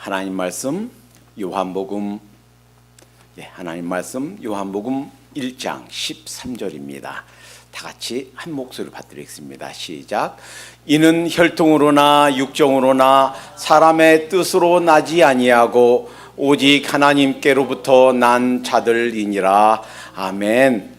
하나님 말씀 요한복음 하나님 말씀 요한복음 1장 13절입니다. 다 같이 한 목소리로 받드리겠습니다. 시작. 이는 혈통으로나 육정으로나 사람의 뜻으로 나지 아니하고 오직 하나님께로부터 난 자들이니라. 아멘.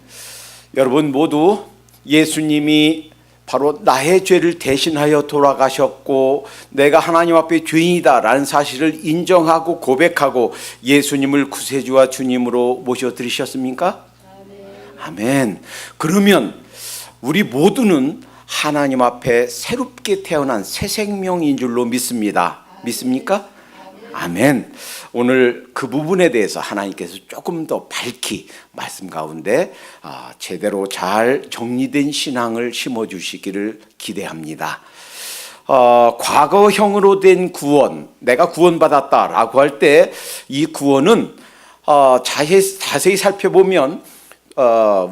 여러분 모두 예수님이 바로 나의 죄를 대신하여 돌아가셨고 내가 하나님 앞에 죄인이다 라는 사실을 인정하고 고백하고 예수님을 구세주와 주님으로 모셔드리셨습니까? 아멘. 그러면 우리 모두는 하나님 앞에 새롭게 태어난 새 생명인 줄로 믿습니다. 믿습니까? 아멘. 오늘 그 부분에 대해서 하나님께서 조금 더 밝히 말씀 가운데 제대로 잘 정리된 신앙을 심어주시기를 기대합니다. 과거형으로 된 구원, 내가 구원받았다라고 할 때 이 구원은 자세히 살펴보면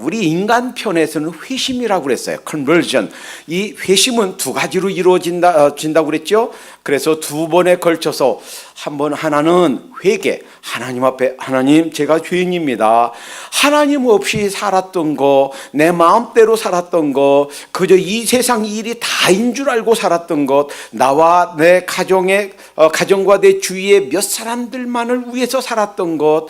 우리 인간 편에서는 회심이라고 그랬어요. conversion. 이 회심은 두 가지로 이루어진다고 그랬죠. 그래서 두 번에 걸쳐서 하나는 회개, 하나님 앞에 하나님 제가 죄인입니다. 하나님 없이 살았던 거, 내 마음대로 살았던 거, 그저 이 세상 일이 다인 줄 알고 살았던 것, 나와 내 가정과 내 주위의 몇 사람들만을 위해서 살았던 것,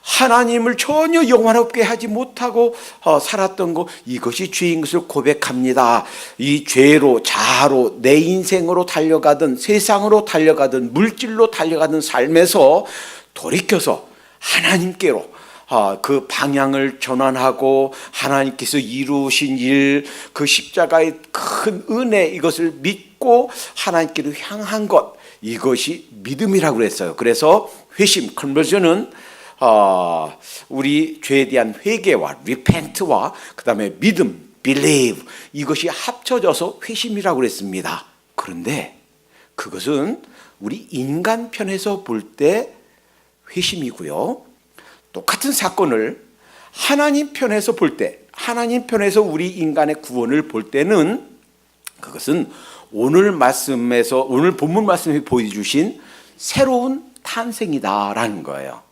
하나님을 전혀 영화롭게 하지 못하고 살았던 것, 이것이 죄인 것을 고백합니다. 이 죄로 자아로 내 인생으로 달려가던, 세상으로 달려가던, 물질로 달려가던 삶에서 돌이켜서 하나님께로 그 방향을 전환하고 하나님께서 이루신 일, 그 십자가의 큰 은혜, 이것을 믿고 하나님께로 향한 것, 이것이 믿음이라고 그랬어요. 그래서 회심, 컨버전은 우리 죄에 대한 회개와 repent와 그 다음에 믿음, believe, 이것이 합쳐져서 회심이라고 그랬습니다. 그런데 그것은 우리 인간 편에서 볼 때 회심이고요, 똑같은 사건을 하나님 편에서 볼 때, 하나님 편에서 우리 인간의 구원을 볼 때는 그것은 오늘 본문 말씀에 보여주신 새로운 탄생이다라는 거예요.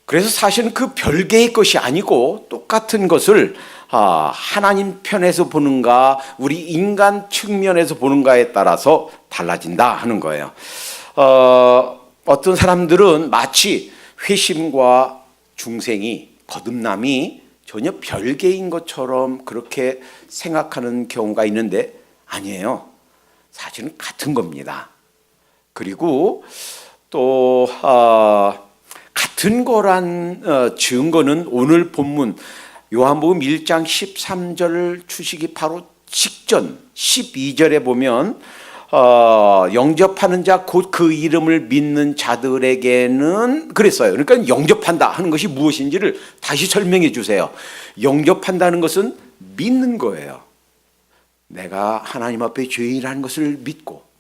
그래서 사실은 그 별개의 것이 아니고 똑같은 것을 하나님 편에서 보는가 우리 인간 측면에서 보는가에 따라서 달라진다 하는 거예요. 어떤 사람들은 마치 회심과 중생이, 거듭남이 전혀 별개인 것처럼 그렇게 생각하는 경우가 있는데 아니에요. 사실은 같은 겁니다. 그리고 또 같은 거란 증거는 오늘 본문 요한복음 1장 13절 주시기 바로 직전 12절에 보면 영접하는 자 곧 그 이름을 믿는 자들에게는 그랬어요. 그러니까 영접한다 하는 것이 무엇인지를 다시 설명해 주세요. 영접한다는 것은 믿는 거예요. 내가 하나님 앞에 죄인이라는 것을 믿고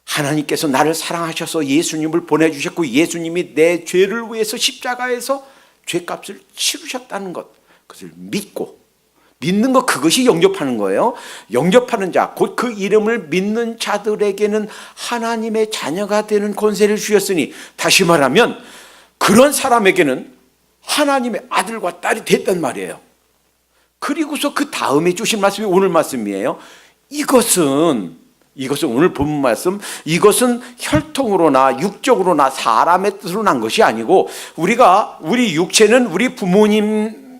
하나님께서 나를 사랑하셔서 예수님을 보내주셨고 예수님이 내 죄를 위해서 십자가에서 죄값을 치르셨다는 것, 그것을 믿는 것, 그것이 영접하는 거예요. 영접하는 자, 곧 그 이름을 믿는 자들에게는 하나님의 자녀가 되는 권세를 주셨으니, 다시 말하면 그런 사람에게는 하나님의 아들과 딸이 됐단 말이에요. 그리고서 그 다음에 주신 말씀이 오늘 말씀이에요. 이것은 오늘 본문 말씀, 이것은 혈통으로나 육적으로나 사람의 뜻으로 난 것이 아니고 우리 육체는 우리 부모님께서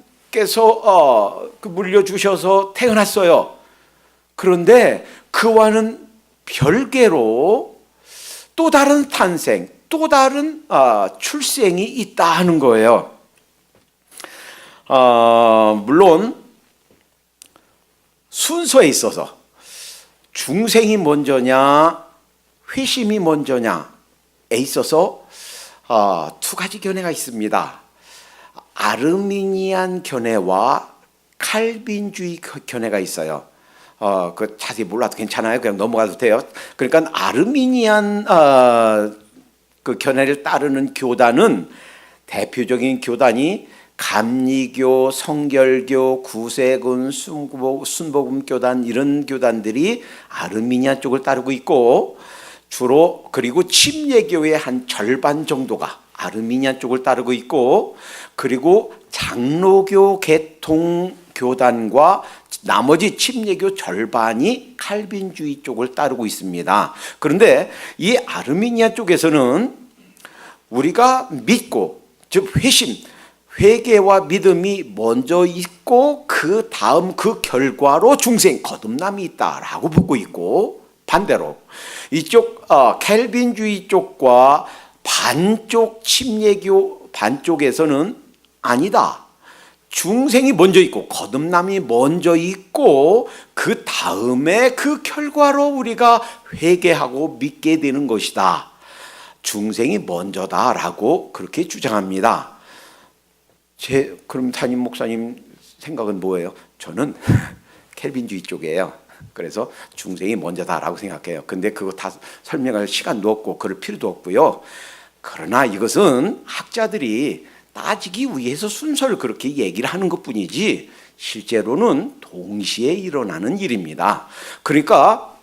물려주셔서 태어났어요. 그런데 그와는 별개로 또 다른 탄생, 또 다른 출생이 있다 하는 거예요. 물론 순서에 있어서 중생이 먼저냐 회심이 먼저냐에 있어서 두 가지 견해가 있습니다. 아르미니안 견해와 칼빈주의 견해가 있어요. 그 자세히 몰라도 괜찮아요. 그냥 넘어가도 돼요. 그러니까 아르미니안 그 견해를 따르는 교단은, 대표적인 교단이 감리교, 성결교, 구세군, 순복음 교단, 이런 교단들이 아르미니안 쪽을 따르고 있고, 주로 그리고 침례교의 한 절반 정도가 아르미니안 쪽을 따르고 있고, 그리고 장로교 계통 교단과 나머지 침례교 절반이 칼빈주의 쪽을 따르고 있습니다. 그런데 이 아르미니안 쪽에서는 우리가 믿고, 즉 회개와 믿음이 먼저 있고 그 다음 그 결과로 중생, 거듭남이 있다라고 보고 있고, 반대로 이쪽 켈빈주의 쪽과 반쪽 침례교 반쪽에서는 아니다. 중생이 먼저 있고 거듭남이 먼저 있고 그 다음에 그 결과로 우리가 회개하고 믿게 되는 것이다. 중생이 먼저다라고 그렇게 주장합니다. 그럼 담임 목사님 생각은 뭐예요? 저는 켈빈주의 쪽이에요. 그래서 중생이 먼저다라고 생각해요. 근데 그거 다 설명할 시간도 없고 그럴 필요도 없고요. 그러나 이것은 학자들이 따지기 위해서 순서를 그렇게 얘기를 하는 것뿐이지 실제로는 동시에 일어나는 일입니다. 그러니까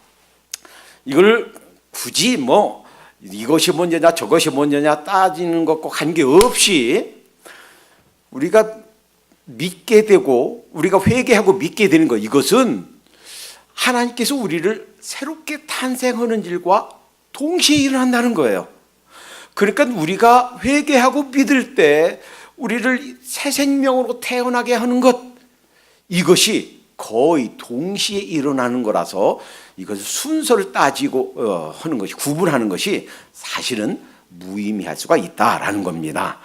이걸 굳이 뭐 이것이 먼저냐 저것이 먼저냐 따지는 것과 관계없이 우리가 믿게 되고 우리가 회개하고 믿게 되는 것, 이것은 하나님께서 우리를 새롭게 탄생하는 일과 동시에 일어난다는 거예요. 그러니까 우리가 회개하고 믿을 때 우리를 새 생명으로 태어나게 하는 것, 이것이 거의 동시에 일어나는 거라서 이것을 순서를 따지고 하는 것이, 구분하는 것이 사실은 무의미할 수가 있다라는 겁니다.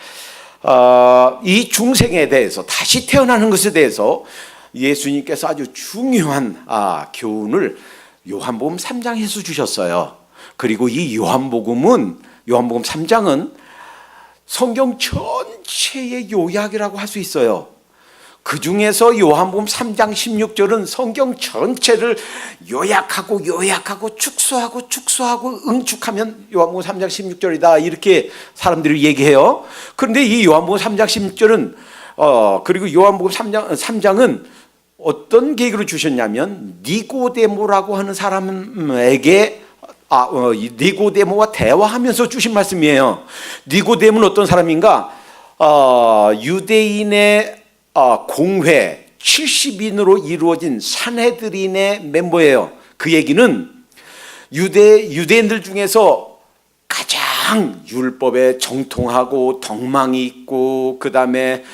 이 중생에 대해서, 다시 태어나는 것에 대해서 예수님께서 아주 중요한 교훈을 요한복음 3장에서 주셨어요. 그리고 이 요한복음 3장은 성경 전체의 요약이라고 할 수 있어요. 그 중에서 요한복음 3장 16절은 성경 전체를 요약하고 축소하고 응축하면 요한복음 3장 16절이다 이렇게 사람들이 얘기해요. 그런데 이 요한복음 3장 16절은 그리고 요한복음 3장은 어떤 계기로 주셨냐면 니고데모라고 하는 사람에게 니고데모와 대화하면서 주신 말씀이에요. 니고데모는 어떤 사람인가? 유대인의 공회 70인으로 이루어진 산헤드린의 멤버예요. 그 얘기는 유대인들 중에서 가장 율법에 정통하고 덕망이 있고 그 다음에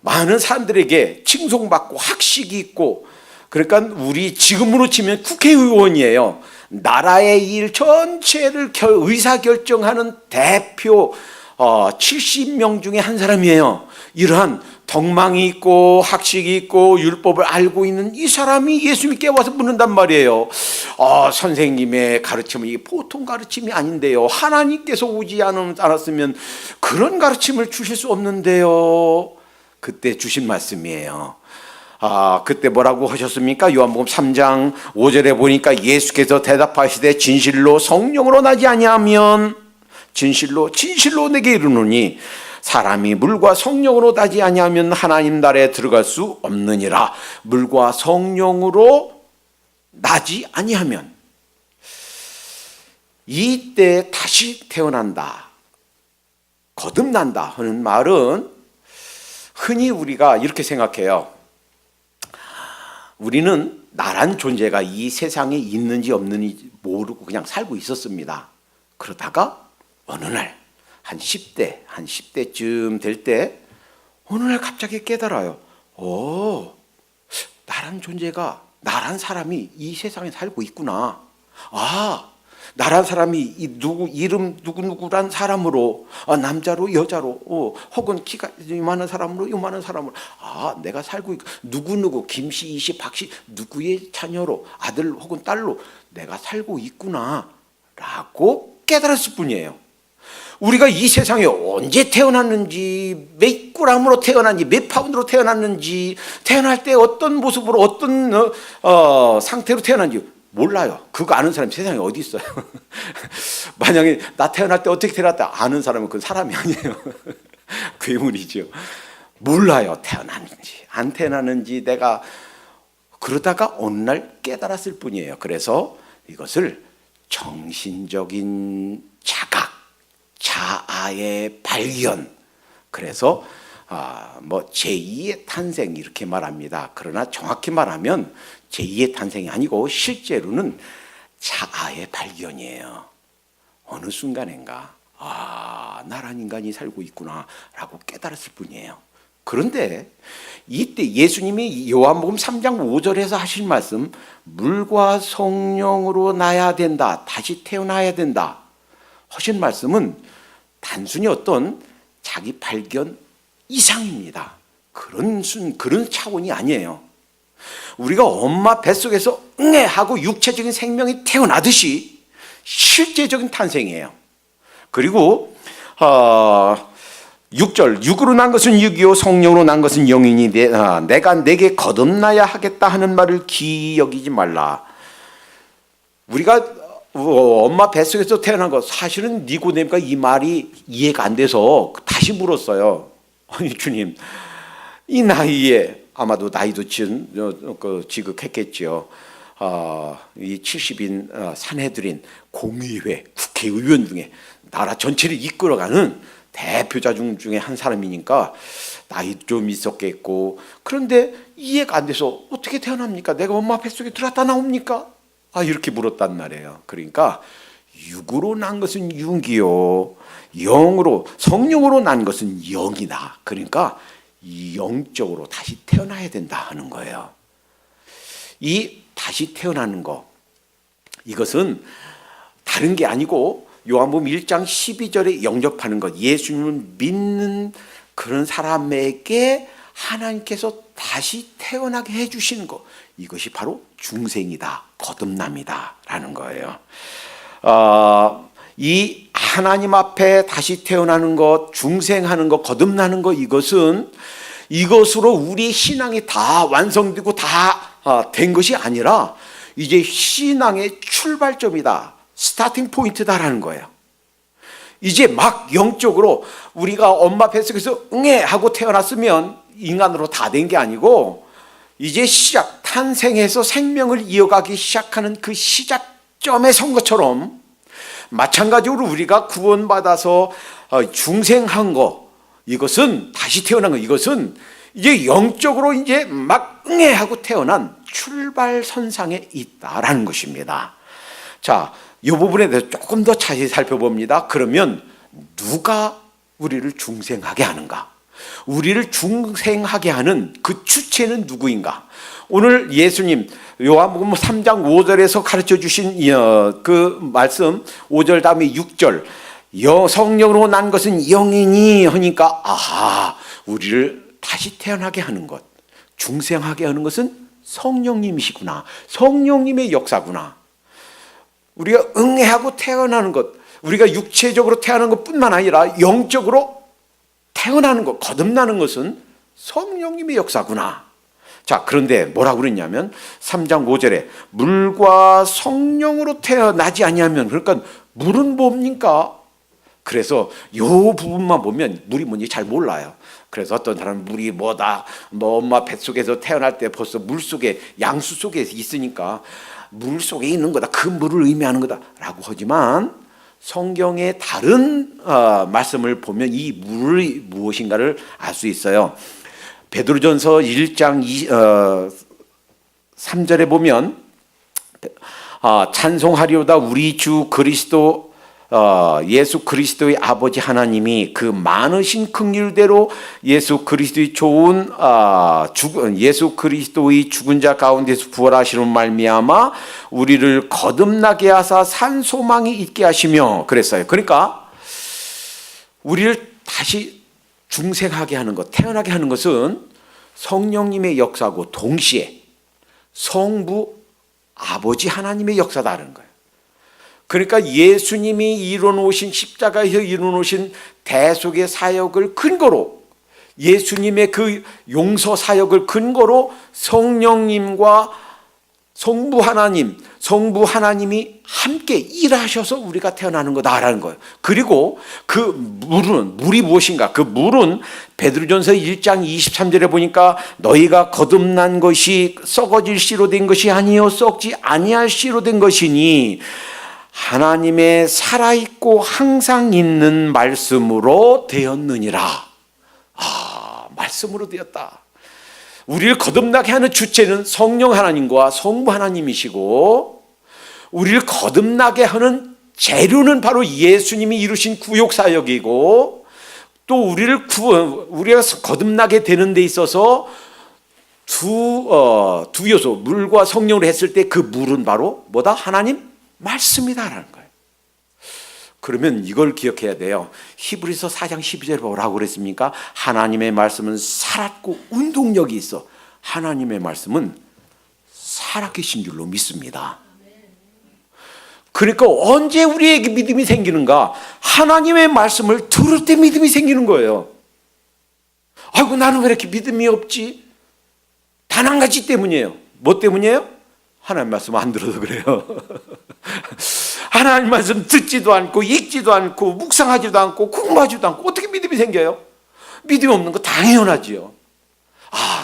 많은 사람들에게 칭송받고 학식이 있고, 그러니까 우리 지금으로 치면 국회의원이에요. 나라의 일 전체를 의사결정하는 대표 70명 중에 한 사람이에요. 이러한 덕망이 있고 학식이 있고 율법을 알고 있는 이 사람이 예수님께 와서 묻는단 말이에요. 선생님의 가르침은 이게 보통 가르침이 아닌데요. 하나님께서 오지 않았으면 그런 가르침을 주실 수 없는데요. 그때 주신 말씀이에요. 그때 뭐라고 하셨습니까? 요한복음 3장 5절에 보니까 예수께서 대답하시되 진실로 성령으로 나지 아니하면 진실로 내게 이르노니 사람이 물과 성령으로 나지 아니하면 하나님 나라에 들어갈 수 없느니라. 물과 성령으로 나지 아니하면 이때 다시 태어난다, 거듭난다 하는 말은 흔히 우리가 이렇게 생각해요. 우리는 나란 존재가 이 세상에 있는지 없는지 모르고 그냥 살고 있었습니다. 그러다가 어느 날 한 10대쯤 될 때 어느 날 갑자기 깨달아요. 나란 존재가, 나란 사람이 이 세상에 살고 있구나. 나란 사람이 이름 누구란 사람으로, 남자로 여자로, 혹은 키가 이만한 사람으로 요만한 사람으로, 내가 살고 있고, 누구 김씨, 이씨, 박씨 누구의 자녀로, 아들 혹은 딸로 내가 살고 있구나 라고 깨달았을 뿐이에요. 우리가 이 세상에 언제 태어났는지, 몇 그램으로 태어났는지, 몇 파운드로 태어났는지, 태어날 때 어떤 모습으로 어떤 상태로 태어났는지 몰라요. 그거 아는 사람이 세상에 어디 있어요? 만약에 나 태어날 때 어떻게 태어났다 아는 사람은 그건 사람이 아니에요. 괴물이죠. 몰라요. 태어났는지 안 태어났는지. 내가 그러다가 어느 날 깨달았을 뿐이에요. 그래서 이것을 정신적인 자각, 자아의 발견. 그래서 뭐 제2의 탄생 이렇게 말합니다. 그러나 정확히 말하면 제2의 탄생이 아니고 실제로는 자아의 발견이에요. 어느 순간인가 나란 인간이 살고 있구나 라고 깨달았을 뿐이에요. 그런데 이때 예수님이 요한복음 3장 5절에서 하신 말씀, 물과 성령으로 나야 된다, 다시 태어나야 된다 하신 말씀은 단순히 어떤 자기 발견 이상입니다. 그런 차원이 아니에요. 우리가 엄마 뱃속에서 하고 육체적인 생명이 태어나듯이 실제적인 탄생이에요. 그리고 6절, 육으로 난 것은 육이요 성령으로 난 것은 영이니 내가 내게 거듭나야 하겠다 하는 말을 기여기지 말라. 우리가 엄마 뱃속에서 태어난 거, 사실은 니고데모가 이 말이 이해가 안 돼서 다시 물었어요. 아니 주님, 이 나이에 아마도 나이도 지극했겠죠. 이 70인 산헤드린 공의회 국회의원 중에 나라 전체를 이끌어가는 대표자 중에 한 사람이니까 나이 좀 있었겠고, 그런데 이해가 안 돼서 어떻게 태어납니까? 내가 엄마 뱃속에 들어갔다 나옵니까? 이렇게 물었단 말이에요. 그러니까 육으로 난 것은 육이요, 영으로 성령으로 난 것은 영이다. 그러니까 영적으로 다시 태어나야 된다 하는 거예요. 이 다시 태어나는 거, 이것은 다른 게 아니고 요한복음 1장 12절에 영접하는 것, 예수님을 믿는 그런 사람에게 하나님께서 다시 태어나게 해주시는 것, 이것이 바로 중생이다, 거듭남이다 라는 거예요. 이 하나님 앞에 다시 태어나는 것, 중생하는 것, 거듭나는 것, 이것으로 우리 신앙이 다 완성되고 다 된 것이 아니라 이제 신앙의 출발점이다, 스타팅 포인트다라는 거예요. 이제 막 영적으로 우리가 엄마 뱃속에서 하고 태어났으면 인간으로 다 된 게 아니고 이제 탄생해서 생명을 이어가기 시작하는 그 시작점에 선 것처럼, 마찬가지로 우리가 구원받아서 중생한 거, 이것은 다시 태어난 거, 이것은 이제 영적으로 이제 막 하고 태어난 출발선상에 있다라는 것입니다. 자, 이 부분에 대해서 조금 더 자세히 살펴봅니다. 그러면 누가 우리를 중생하게 하는가? 우리를 중생하게 하는 그 주체는 누구인가? 오늘 예수님 요한복음 3장 5절에서 가르쳐 주신 그 말씀, 5절 다음에 6절, 성령으로 난 것은 영이니 하니까 우리를 다시 태어나게 하는 것, 중생하게 하는 것은 성령님이시구나, 성령님의 역사구나. 우리가 응애하고 태어나는 것, 우리가 육체적으로 태어나는 것뿐만 아니라 영적으로 태어나는 것, 거듭나는 것은 성령님의 역사구나. 자, 그런데 뭐라고 그랬냐면 3장 5절에 물과 성령으로 태어나지 아니하면, 그러니까 물은 뭡니까? 그래서 이 부분만 보면 물이 뭔지 잘 몰라요. 그래서 어떤 사람은 물이 뭐다, 엄마 뱃속에서 태어날 때 벌써 물 속에, 양수 속에 있으니까 물 속에 있는 거다, 그 물을 의미하는 거다라고 하지만, 성경의 다른 말씀을 보면 이 물이 무엇인가를 알 수 있어요. 베드로전서 1장 3절에 보면 찬송하리로다 우리 주 그리스도 예수 그리스도의 아버지 하나님이 그 많으신 긍휼대로 예수 그리스도의 예수 그리스도의 죽은 자 가운데서 부활하시는 말미암아 우리를 거듭나게 하사 산 소망이 있게 하시며 그랬어요. 그러니까 우리를 다시 중생하게 하는 것, 태어나게 하는 것은 성령님의 역사고 동시에 성부 아버지 하나님의 역사다라는 거예요. 그러니까 예수님이 이뤄놓으신, 십자가에서 이뤄놓으신 대속의 사역을 근거로, 예수님의 그 용서 사역을 근거로 성령님과 성부 하나님이 함께 일하셔서 우리가 태어나는 거다라는 거예요. 그리고 그 물이 무엇인가? 그 물은 베드로전서 1장 23절에 보니까 너희가 거듭난 것이 썩어질 씨로 된 것이 아니요 썩지 아니할 씨로 된 것이니 하나님의 살아있고 항상 있는 말씀으로 되었느니라. 말씀으로 되었다. 우리를 거듭나게 하는 주체는 성령 하나님과 성부 하나님이시고, 우리를 거듭나게 하는 재료는 바로 예수님이 이루신 구속 사역이고, 또 우리가 거듭나게 되는 데 있어서 두 요소, 물과 성령으로 했을 때 그 물은 바로 뭐다? 하나님 말씀이다라는 거예요. 그러면 이걸 기억해야 돼요. 히브리서 4장 12절에 뭐라고 그랬습니까? 하나님의 말씀은 살았고 운동력이 있어. 하나님의 말씀은 살아계신 줄로 믿습니다. 그러니까 언제 우리에게 믿음이 생기는가? 하나님의 말씀을 들을 때 믿음이 생기는 거예요. 아이고, 나는 왜 이렇게 믿음이 없지? 단 한 가지 때문이에요. 뭐 때문이에요? 하나님 말씀 안 들어서 그래요. 하나님 말씀 듣지도 않고 읽지도 않고 묵상하지도 않고 공부하지도 않고 어떻게 믿음이 생겨요? 믿음이 없는 거 당연하지요.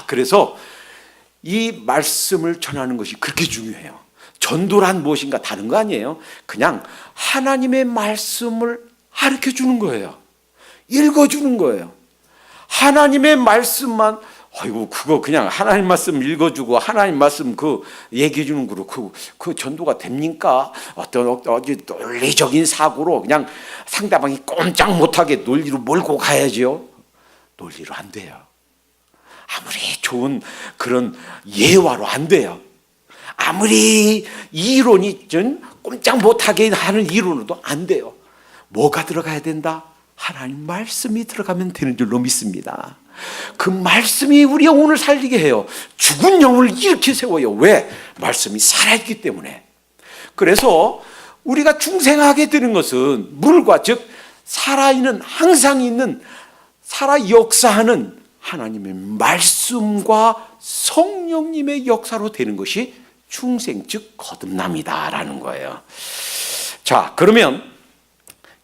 그래서 이 말씀을 전하는 것이 그렇게 중요해요. 전도란 무엇인가 다른 거 아니에요. 그냥 하나님의 말씀을 가르쳐 주는 거예요. 읽어주는 거예요. 하나님의 말씀만, 아이고, 그거 그냥 하나님 말씀 읽어주고 하나님 말씀 얘기해 주는 거로 그 전도가 됩니까? 어떤 논리적인 사고로 그냥 상대방이 꼼짝 못하게 논리로 몰고 가야지요. 논리로 안 돼요. 아무리 좋은 그런 예화로 안 돼요. 아무리 이론이 좀 꼼짝 못하게 하는 이론으로도 안 돼요. 뭐가 들어가야 된다? 하나님 말씀이 들어가면 되는 줄로 믿습니다. 그 말씀이 우리 영혼을 살리게 해요. 죽은 영혼을 일으켜 세워요. 왜? 말씀이 살아있기 때문에. 그래서 우리가 중생하게 되는 것은 물과, 즉 살아있는, 항상 있는, 살아 역사하는 하나님의 말씀과 성령님의 역사로 되는 것이 중생, 즉 거듭남이다라는 거예요. 자, 그러면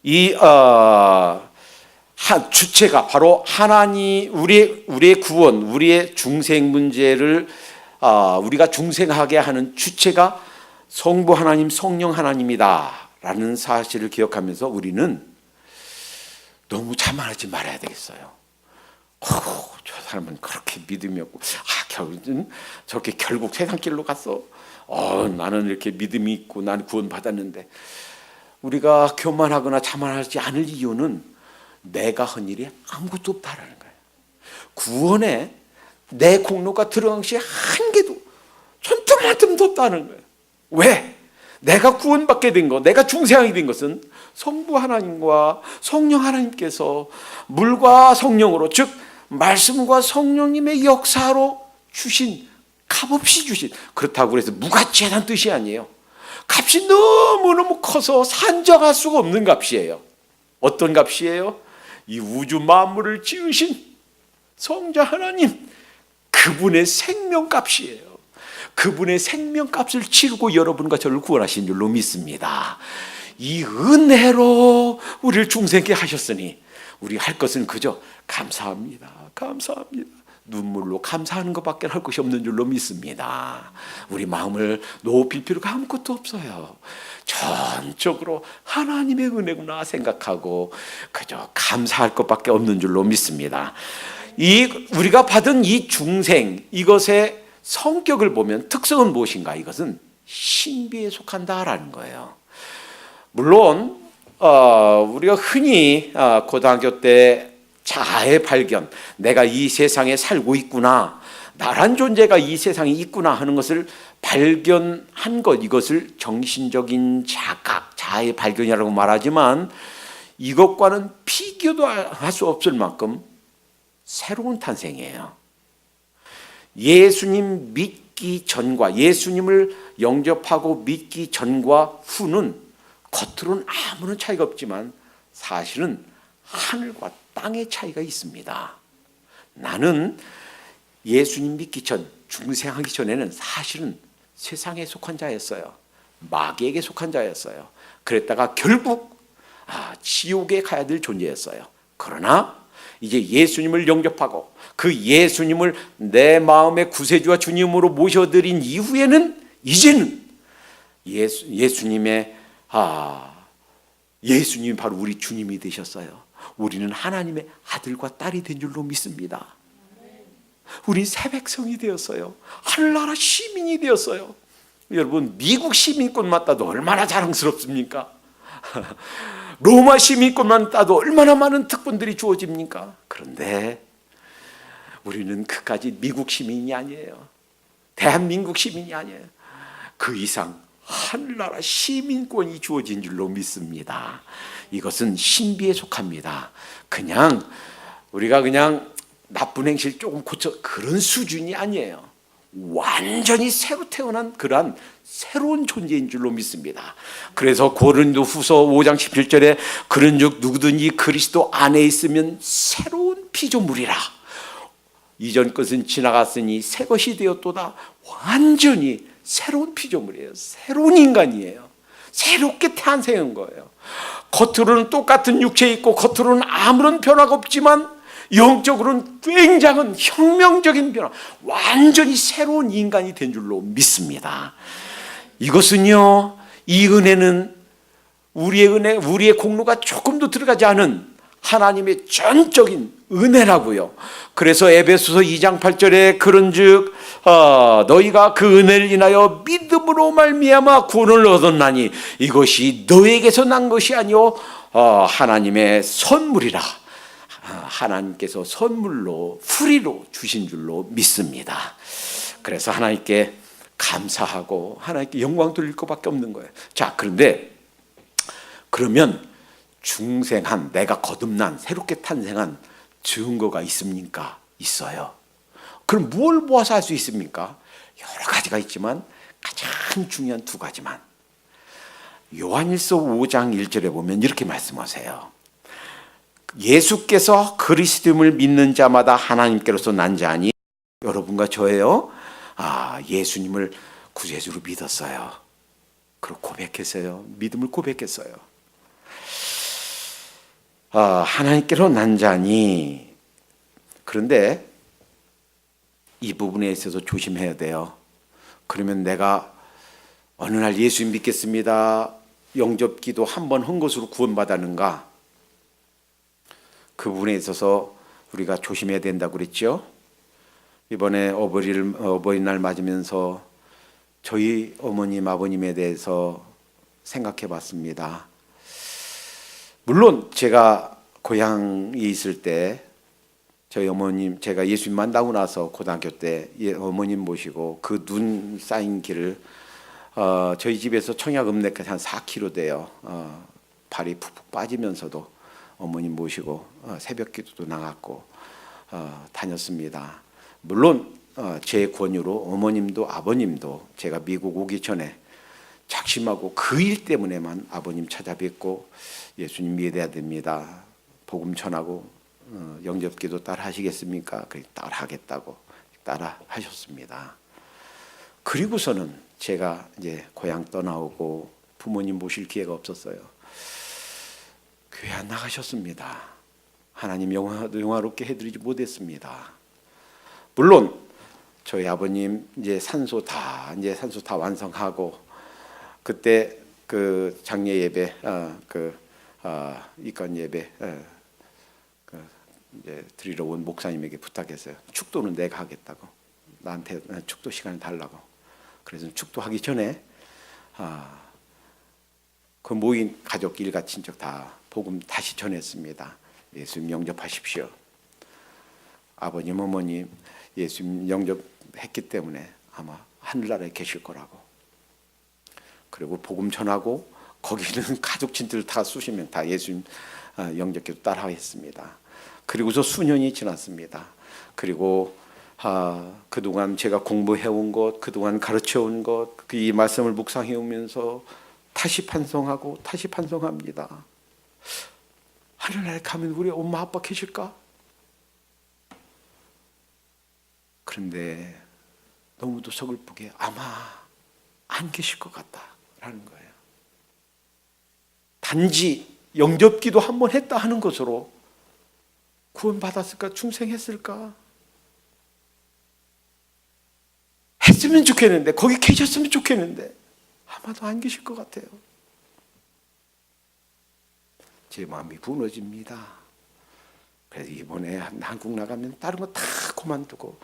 이 주체가 바로 하나님, 우리의 구원, 우리의 중생 문제를 우리가 중생하게 하는 주체가 성부 하나님, 성령 하나님이다라는 사실을 기억하면서 우리는 너무 자만하지 말아야 되겠어요. 저 사람은 그렇게 믿음이 없고, 결국은 저렇게 결국 세상길로 갔어. 나는 이렇게 믿음이 있고 나는 구원 받았는데. 우리가 교만하거나 자만하지 않을 이유는 내가 한 일이 아무것도 없다라는 거예요. 구원에 내 공로가 들어간 것이 한 개도 천토만큼도 없다는 거예요. 왜? 내가 구원받게 된 것, 내가 중생하게 된 것은 성부 하나님과 성령 하나님께서 물과 성령으로, 즉 말씀과 성령님의 역사로 주신, 값없이 주신, 그렇다고 해서 무가치하다는 뜻이 아니에요. 값이 너무너무 커서 산정할 수가 없는 값이에요. 어떤 값이에요? 이 우주 만물을 지으신 성자 하나님, 그분의 생명값이에요. 그분의 생명값을 치르고 여러분과 저를 구원하신 줄로 믿습니다. 이 은혜로 우리를 중생케 하셨으니 우리 할 것은 그저 감사합니다. 감사합니다. 눈물로 감사하는 것밖에 할 것이 없는 줄로 믿습니다. 우리 마음을 높일 필요가 아무것도 없어요. 전적으로 하나님의 은혜구나 생각하고 그저 감사할 것밖에 없는 줄로 믿습니다. 우리가 받은 이 중생, 이것의 성격을 보면 특성은 무엇인가? 이것은 신비에 속한다라는 거예요. 물론 우리가 흔히 고등학교 때 자아의 발견, 내가 이 세상에 살고 있구나, 나란 존재가 이 세상에 있구나 하는 것을 발견한 것, 이것을 정신적인 자각, 자아의 발견이라고 말하지만 이것과는 비교도 할 수 없을 만큼 새로운 탄생이에요. 예수님 믿기 전과, 예수님을 영접하고 믿기 전과 후는 겉으로는 아무런 차이가 없지만 사실은 하늘과 땅의 차이가 있습니다. 나는 예수님 믿기 전, 중생하기 전에는 사실은 세상에 속한 자였어요. 마귀에게 속한 자였어요. 그랬다가 결국 지옥에 가야 될 존재였어요. 그러나 이제 예수님을 영접하고 그 예수님을 내 마음의 구세주와 주님으로 모셔드린 이후에는 이제는 예수님의 예수님이 바로 우리 주님이 되셨어요. 우리는 하나님의 아들과 딸이 된 줄로 믿습니다. 우린 새 백성이 되었어요. 하늘나라 시민이 되었어요. 여러분, 미국 시민권만 따도 얼마나 자랑스럽습니까? 로마 시민권만 따도 얼마나 많은 특권들이 주어집니까? 그런데 우리는 그까지 미국 시민이 아니에요. 대한민국 시민이 아니에요. 그 이상 하늘나라 시민권이 주어진 줄로 믿습니다. 이것은 신비에 속합니다. 우리가 그냥 나쁜 행실 조금 고쳐 그런 수준이 아니에요. 완전히 새로 태어난 그러한 새로운 존재인 줄로 믿습니다. 그래서 고린도후서 5장 17절에 그런즉 누구든지 그리스도 안에 있으면 새로운 피조물이라. 이전 것은 지나갔으니 새 것이 되었도다. 완전히 새로운 피조물이에요. 새로운 인간이에요. 새롭게 탄생한 거예요. 겉으로는 똑같은 육체에 있고 겉으로는 아무런 변화가 없지만 영적으로는 굉장한 혁명적인 변화, 완전히 새로운 인간이 된 줄로 믿습니다. 이것은요, 이 은혜는 우리의 공로가 조금도 들어가지 않은 하나님의 전적인 은혜라고요. 그래서 에베소서 2장 8절에 그런즉 너희가 그 은혜를 인하여 믿음으로 말미암아 구원을 얻었나니 이것이 너에게서 난 것이 아니요 하나님의 선물이라. 하나님께서 선물로 프리로 주신 줄로 믿습니다. 그래서 하나님께 감사하고 하나님께 영광 돌릴 것밖에 없는 거예요. 자, 그러면 중생한, 내가 거듭난, 새롭게 탄생한 증거가 있습니까? 있어요. 그럼 뭘 모아서 할 수 있습니까? 여러 가지가 있지만 가장 중요한 두 가지만. 요한일서 5장 1절에 보면 이렇게 말씀하세요. 예수께서 그리스도임을 믿는 자마다 하나님께로서 난 자니 여러분과 저예요. 예수님을 구세주로 믿었어요. 그리고 고백했어요. 믿음을 고백했어요. 하나님께로 난 자니. 그런데 이 부분에 있어서 조심해야 돼요. 그러면 내가 어느 날 예수님 믿겠습니다, 영접기도 한 번 한 것으로 구원받았는가? 그 부분에 있어서 우리가 조심해야 된다고 그랬죠. 이번에 어버이날 맞으면서 저희 어머님, 아버님에 대해서 생각해 봤습니다. 물론 제가 고향에 있을 때 저희 어머님, 제가 예수님 만나고 나서 고등학교 때 어머님 모시고 그 눈 쌓인 길을 저희 집에서 청약읍내까지 한 4km 돼요. 발이 푹푹 빠지면서도 어머님 모시고 새벽 기도도 나갔고 다녔습니다. 물론 제 권유로 어머님도 아버님도 제가 미국 오기 전에 작심하고 그 일 때문에만 아버님 찾아뵙고 예수님 믿어야 됩니다, 복음 전하고 영접기도 따라 하시겠습니까? 그래, 따라 하겠다고 따라 하셨습니다. 그리고서는 제가 이제 고향 떠나오고 부모님 모실 기회가 없었어요. 교회 안 나가셨습니다. 하나님 영화롭게 해드리지 못했습니다. 물론 저희 아버님 이제 산소 다 완성하고 그때 그 장례 예배, 입관 예배 이제 드리러 온 목사님에게 부탁했어요. 축도는 내가 하겠다고, 나한테 축도 시간을 달라고. 그래서 축도하기 전에 그 모인 가족, 일가, 친척 다 복음 다시 전했습니다. 예수님 영접하십시오. 아버님, 어머님 예수님 영접했기 때문에 아마 하늘나라에 계실 거라고. 그리고 복음 전하고 거기는 가족 친들 다 수시면 다 예수님 영접기도 따라했습니다. 그리고서 수년이 지났습니다. 그리고 그동안 제가 공부해온 것, 그동안 가르쳐온 것, 이 말씀을 묵상해오면서 다시 반성하고 다시 반성합니다. 하늘나라에 가면 우리 엄마 아빠 계실까? 그런데 너무도 서글프게 아마 안 계실 것 같다라는 거예요. 단지 영접기도 한 번 했다 하는 것으로 구원받았을까? 중생했을까? 했으면 좋겠는데, 거기 계셨으면 좋겠는데 아마도 안 계실 것 같아요. 제 마음이 무너집니다. 그래서 이번에 한국 나가면 다른 거 다 그만두고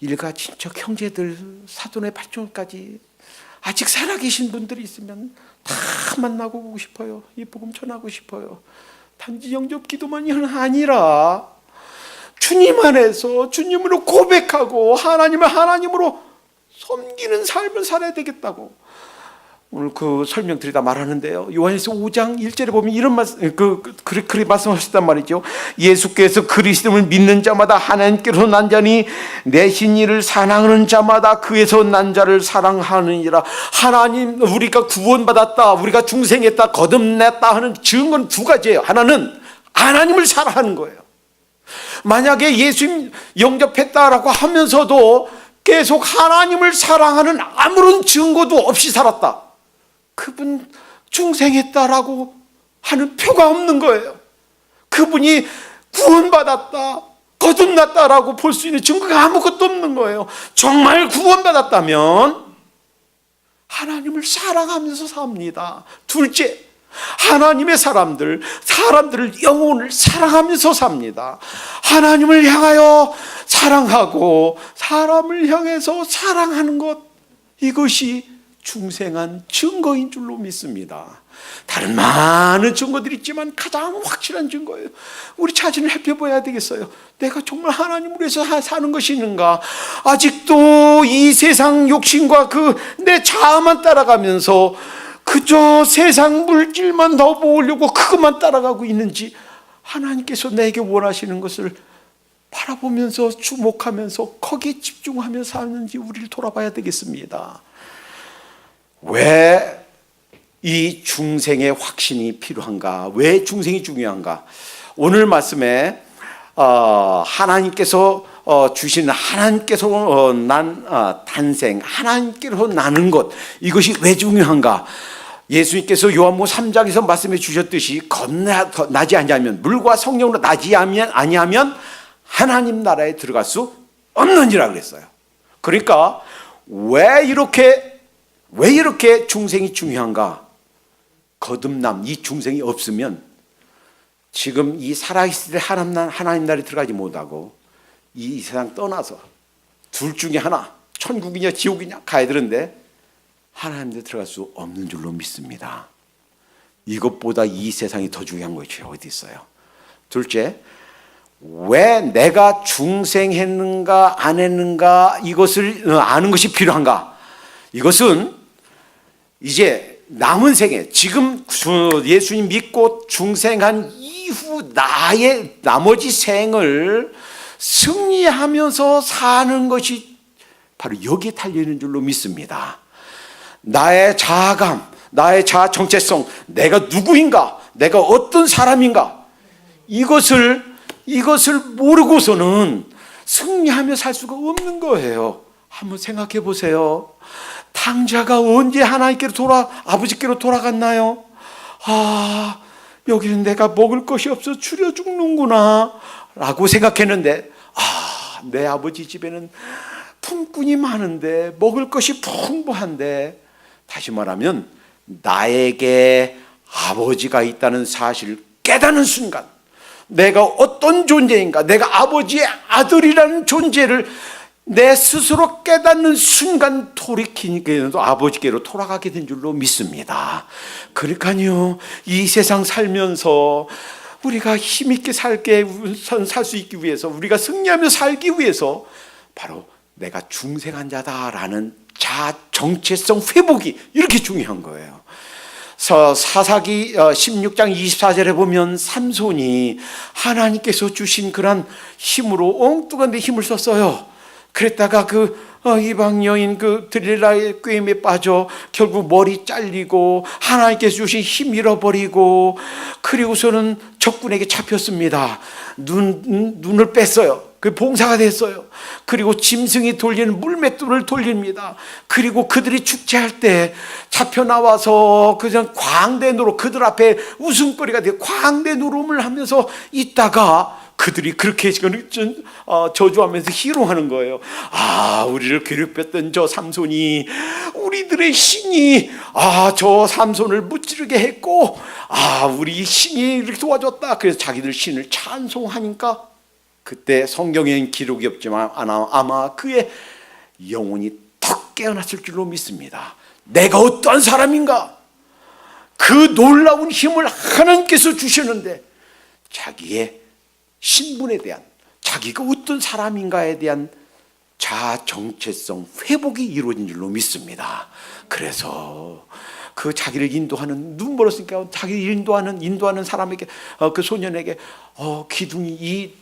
일가 친척 형제들 사돈의 발전까지 아직 살아계신 분들이 있으면 다 만나고 보고 싶어요. 이 복음 전하고 싶어요. 단지 영접 기도만이 아니라 주님 안에서 주님으로 고백하고 하나님을 하나님으로 섬기는 삶을 살아야 되겠다고 오늘 그 설명드리다 말하는데요. 요한일서 5장 1절에 보면 이런 말씀, 그렇게 말씀하셨단 말이죠. 예수께서 그리스도를 믿는 자마다 하나님께로 난 자니 내신 이를 사랑하는 자마다 그에서 난 자를 사랑하느니라. 하나님, 우리가 구원받았다, 우리가 중생했다, 거듭났다 하는 증거는 두 가지예요. 하나는 하나님을 사랑하는 거예요. 만약에 예수님 영접했다라고 하면서도 계속 하나님을 사랑하는 아무런 증거도 없이 살았다, 그분 중생했다라고 하는 표가 없는 거예요. 그분이 구원받았다, 거듭났다라고 볼 수 있는 증거가 아무것도 없는 거예요. 정말 구원받았다면 하나님을 사랑하면서 삽니다. 둘째, 하나님의 사람들을 영혼을 사랑하면서 삽니다. 하나님을 향하여 사랑하고 사람을 향해서 사랑하는 것, 이것이 중생한 증거인 줄로 믿습니다. 다른 많은 증거들이 있지만 가장 확실한 증거예요. 우리 자신을 살펴봐야 되겠어요. 내가 정말 하나님을 위해서 사는 것이 있는가? 아직도 이 세상 욕심과 내 자아만 따라가면서 그저 세상 물질만 더 모으려고 그것만 따라가고 있는지, 하나님께서 내게 원하시는 것을 바라보면서 주목하면서 거기에 집중하며 사는지 우리를 돌아봐야 되겠습니다. 왜 이 중생의 확신이 필요한가? 왜 중생이 중요한가? 오늘 말씀에 하나님께서 주신, 하나님께서 탄생, 하나님께로 나는 것, 이것이 왜 중요한가? 예수님께서 요한복음 3장에서 말씀해 주셨듯이 나지 아니하면, 물과 성령으로 나지 아니하면 하나님 나라에 들어갈 수 없느니라 그랬어요. 그러니까 왜 이렇게 중생이 중요한가? 거듭남, 이 중생이 없으면 지금 이 살아있을 때 하나님 나라에 들어가지 못하고 이 세상 떠나서 둘 중에 하나, 천국이냐 지옥이냐 가야 되는데 하나님 나라에 들어갈 수 없는 줄로 믿습니다. 이것보다 이 세상이 더 중요한 것이 어디 있어요? 둘째, 왜 내가 중생했는가 안 했는가 이것을 아는 것이 필요한가? 이것은 이제 남은 생에, 지금 예수님 믿고 중생한 이후 나의 나머지 생을 승리하면서 사는 것이 바로 여기에 달려있는 줄로 믿습니다. 나의 자아감, 나의 자아 정체성, 내가 누구인가, 내가 어떤 사람인가, 이것을 모르고서는 승리하며 살 수가 없는 거예요. 한번 생각해 보세요. 탕자가 언제 하나님께로 아버지께로 돌아갔나요? 여기는 내가 먹을 것이 없어 추려 죽는구나 라고 생각했는데, 내 아버지 집에는 품꾼이 많은데, 먹을 것이 풍부한데, 다시 말하면 나에게 아버지가 있다는 사실을 깨닫는 순간, 내가 어떤 존재인가, 내가 아버지의 아들이라는 존재를 내 스스로 깨닫는 순간 돌이키니까 아버지께로 돌아가게 된 줄로 믿습니다. 그러니까요, 이 세상 살면서 우리가 힘있게 살 수 있기 위해서, 우리가 승리하며 살기 위해서 바로 내가 중생한 자다라는 자아 정체성 회복이 이렇게 중요한 거예요. 사사기 16장 24절에 보면 삼손이 하나님께서 주신 그런 힘으로 엉뚱한 데 힘을 썼어요. 그랬다가 이방 여인 들릴라의 꾀임에 빠져 결국 머리 잘리고 하나님께서 주신 힘 잃어버리고, 그리고서는 적군에게 잡혔습니다. 눈을 뺐어요. 그 봉사가 됐어요. 그리고 짐승이 돌리는 물맷돌을 돌립니다. 그리고 그들이 축제할 때 잡혀 나와서 그냥 광대 노름, 그들 앞에 웃음거리가 되고 광대 노름을 하면서 있다가 그들이 그렇게 저주하면서 희롱하는 거예요. 우리를 괴롭혔던 저 삼손이, 우리들의 신이 저 삼손을 무찌르게 했고, 우리 신이 이렇게 도와줬다. 그래서 자기들 신을 찬송하니까 그때 성경에는 기록이 없지만 아마 그의 영혼이 턱 깨어났을 줄로 믿습니다. 내가 어떠한 사람인가? 그 놀라운 힘을 하나님께서 주시는데 자기의 신분에 대한, 자기가 어떤 사람인가에 대한 자아 정체성 회복이 이루어진 줄로 믿습니다. 그래서 그 자기를 인도하는, 눈 멀었으니까 자기를 인도하는 사람에게, 그 소년에게 기둥이, 이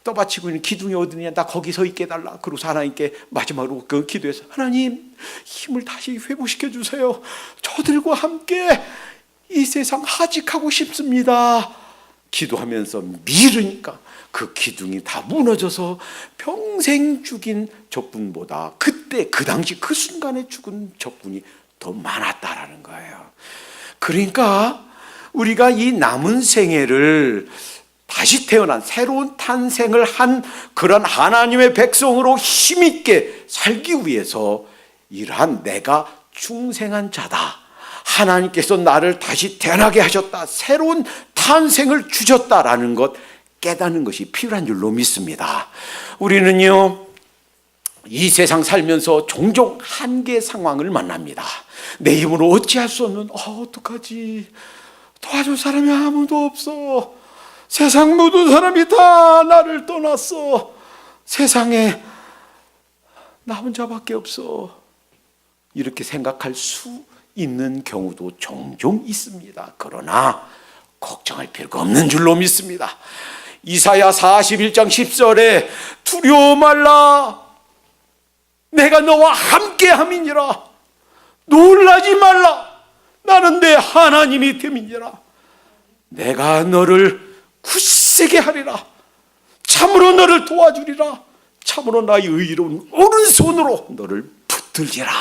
떠받치고 있는 기둥이 어디냐, 나 거기 서 있게 해달라. 그러고 하나님께 마지막으로 그 기도해서, 하나님 힘을 다시 회복시켜 주세요. 저들과 함께 이 세상 하직하고 싶습니다. 기도하면서 미르니까 그 기둥이 다 무너져서 평생 죽인 적군보다 그때 그 당시 그 순간에 죽은 적군이 더 많았다라는 거예요. 그러니까 우리가 이 남은 생애를 다시 태어난 새로운 탄생을 한 그런 하나님의 백성으로 힘있게 살기 위해서 이러한 내가 중생한 자다, 하나님께서 나를 다시 태어나게 하셨다, 새로운 탄생을 주셨다라는 것 깨닫는 것이 필요한 줄로 믿습니다. 우리는요, 이 세상 살면서 종종 한계 상황을 만납니다. 내 힘으로 어찌할 수 없는, 어떡하지, 도와줄 사람이 아무도 없어, 세상 모든 사람이 다 나를 떠났어, 세상에 나 혼자밖에 없어, 이렇게 생각할 수 있는 경우도 종종 있습니다. 그러나 걱정할 필요가 없는 줄로 믿습니다. 이사야 41장 10절에 두려워 말라, 내가 너와 함께함이니라, 놀라지 말라, 나는 내 하나님이 됨이니라, 내가 너를 굳세게 하리라, 참으로 너를 도와주리라, 참으로 나의 의로운 오른손으로 너를 붙들리라.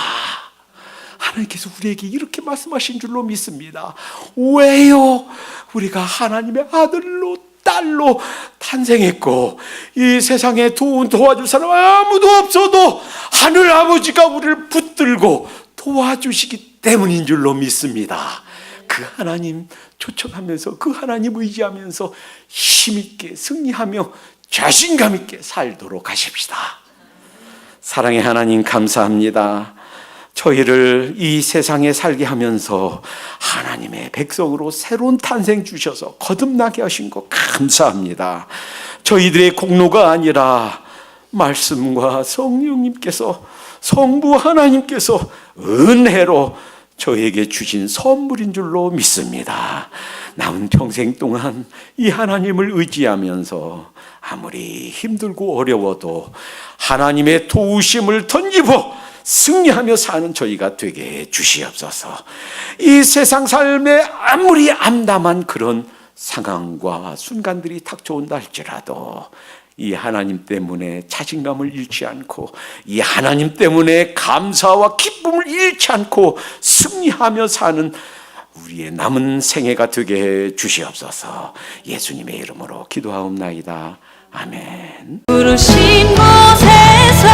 하나님께서 우리에게 이렇게 말씀하신 줄로 믿습니다. 왜요? 우리가 하나님의 아들로 딸로 탄생했고 이 세상에 도와줄 사람 아무도 없어도 하늘 아버지가 우리를 붙들고 도와주시기 때문인 줄로 믿습니다. 그 하나님 초청하면서, 그 하나님 의지하면서 힘있게 승리하며 자신감 있게 살도록 하십시다. 사랑의 하나님, 감사합니다. 저희를 이 세상에 살게 하면서 하나님의 백성으로 새로운 탄생 주셔서 거듭나게 하신 것 감사합니다. 저희들의 공로가 아니라 말씀과 성령님께서, 성부 하나님께서 은혜로 저에게 주신 선물인 줄로 믿습니다. 남은 평생 동안 이 하나님을 의지하면서 아무리 힘들고 어려워도 하나님의 도우심을 던지고 승리하며 사는 저희가 되게 해 주시옵소서. 이 세상 삶에 아무리 암담한 그런 상황과 순간들이 닥쳐온다 할지라도 이 하나님 때문에 자신감을 잃지 않고, 이 하나님 때문에 감사와 기쁨을 잃지 않고 승리하며 사는 우리의 남은 생애가 되게 해 주시옵소서. 예수님의 이름으로 기도하옵나이다. 아멘. 부르신 곳에서